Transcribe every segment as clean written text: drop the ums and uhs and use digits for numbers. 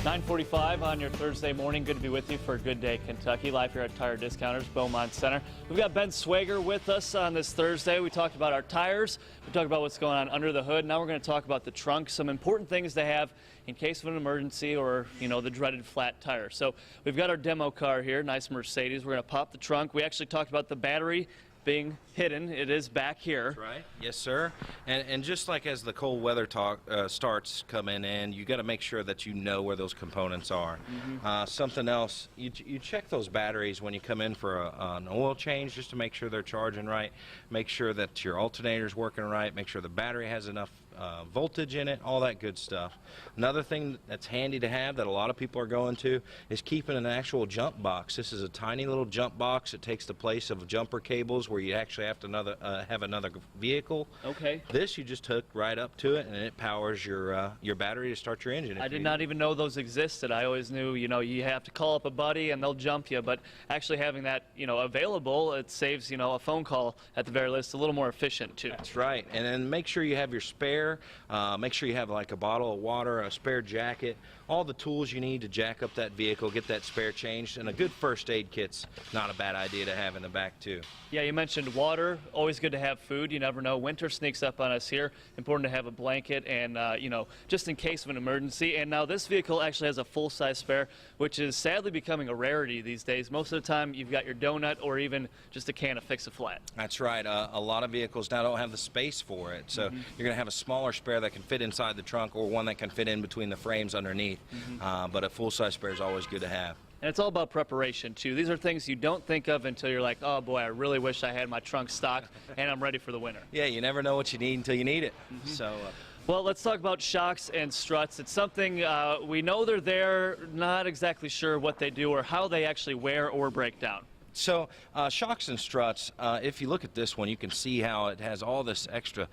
9:45 on your Thursday morning. Good to be with you for a good day, Kentucky. Live here at Tire Discounters, Beaumont Center. We've got Ben Swager with us on this Thursday. We talked about our tires. We talked about what's going on under the hood. Now we're going to talk about the trunk, some important things to have in case of an emergency or, you know, the dreaded flat tire. So we've got our demo car here, nice Mercedes. We're going to pop the trunk. We actually talked about the battery being hidden. It is back here. That's right. Yes, sir. And just like as the cold weather starts coming in, you got to make sure that you know where those components are. Something else, you check those batteries when you come in for an oil change, just to make sure they're charging right. Make sure that your alternator's working right. Make sure the battery has enough voltage in it, all that good stuff. Another thing that's handy to have that a lot of people are going to is keeping an actual jump box. This is a tiny little jump box. It takes the place of jumper cables where you actually have to have another vehicle. Okay. This you just hook right up to it, and it powers your battery to start your engine. I did not even know those existed. I always knew, you know, you have to call up a buddy and they'll jump you, but actually having that, you know, available, it saves, you know, a phone call at the very least, a little more efficient too. That's right. And then make sure you have your spare. Make sure you have like a bottle of water, a spare jacket, all the tools you need to jack up that vehicle, get that spare changed, and a good first aid kit's not a bad idea to have in the back too. Yeah, you mentioned water. Always good to have food. You never know. Winter sneaks up on us here. Important to have a blanket and, you know, just in case of an emergency. And now this vehicle actually has a full-size spare, which is sadly becoming a rarity these days. Most of the time you've got your donut or even just a can of Fix-A-Flat. That's right. A lot of vehicles now don't have the space for it. So you're going to have a smaller spare that can fit inside the trunk or one that can fit in between the frames underneath. But a full-size spare is always good to have. And it's all about preparation, too. These are things you don't think of until you're like, oh, boy, I really wish I had my trunk stocked and I'm ready for the winter. Yeah, you never know what you need until you need it. Well, let's talk about shocks and struts. It's something we know they're there, not exactly sure what they do or how they actually wear or break down. So shocks and struts, if you look at this one, you can see how it has all this extra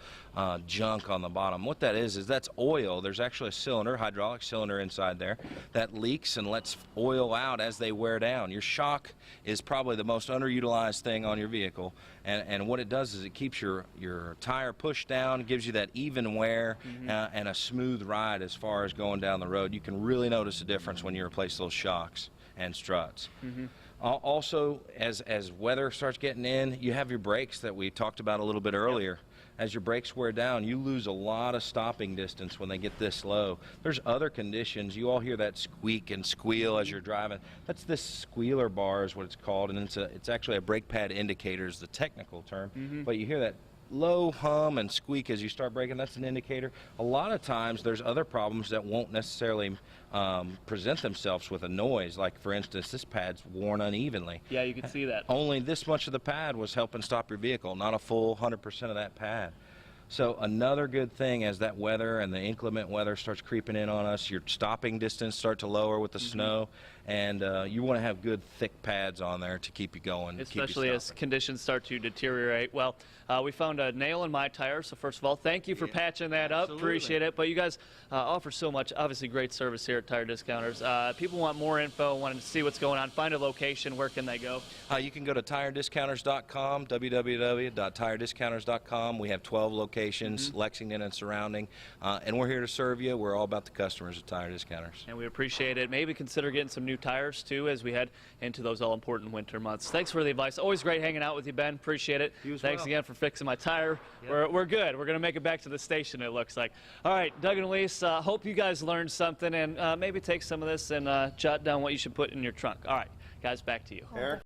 junk on the bottom. What that is that's oil. There's actually a cylinder, hydraulic cylinder inside there that leaks and lets oil out as they wear down. Your shock is probably the most underutilized thing on your vehicle, and what it does is it keeps your tire pushed down, gives you that even wear and a smooth ride as far as going down the road. You can really notice a difference when you replace those shocks and struts. Also, as weather starts getting in, you have your brakes that we talked about a little bit earlier. As your brakes wear down, you lose a lot of stopping distance when they get this low. There's other conditions. You all hear that squeak and squeal as you're driving. That's this squealer bar is what it's called, and it's actually a brake pad indicator is the technical term. But you hear that low hum and squeak as you start braking. That's an indicator. A lot of times there's other problems that won't necessarily present themselves with a noise, like for instance this pad's worn unevenly. Yeah, you can see that. Only this much of the pad was helping stop your vehicle, not a full 100% of that pad. So another good thing as that weather and the inclement weather starts creeping in on us, your stopping distance start to lower with the snow, and you want to have good thick pads on there to keep you going. Especially as conditions start to deteriorate. Well, we found a nail in my tire, so first of all, thank you for patching that up. Appreciate it. But you guys offer so much, obviously great service here at Tire Discounters. People want more info, wanting to see what's going on, find a location, where can they go? You can go to tirediscounters.com, www.tirediscounters.com. We have 12 locations, Lexington and surrounding, and we're here to serve you. We're all about the customers at Tire Discounters. And we appreciate it. Maybe consider getting some new tires too as we head into those all-important winter months. Thanks for the advice. Always great hanging out with you, Ben. Appreciate it. Thanks again for fixing my tire. We're good. We're going to make it back to the station, it looks like. All right, Doug and Elise, hope you guys learned something and maybe take some of this and jot down what you should put in your trunk. All right, guys, back to you. Eric?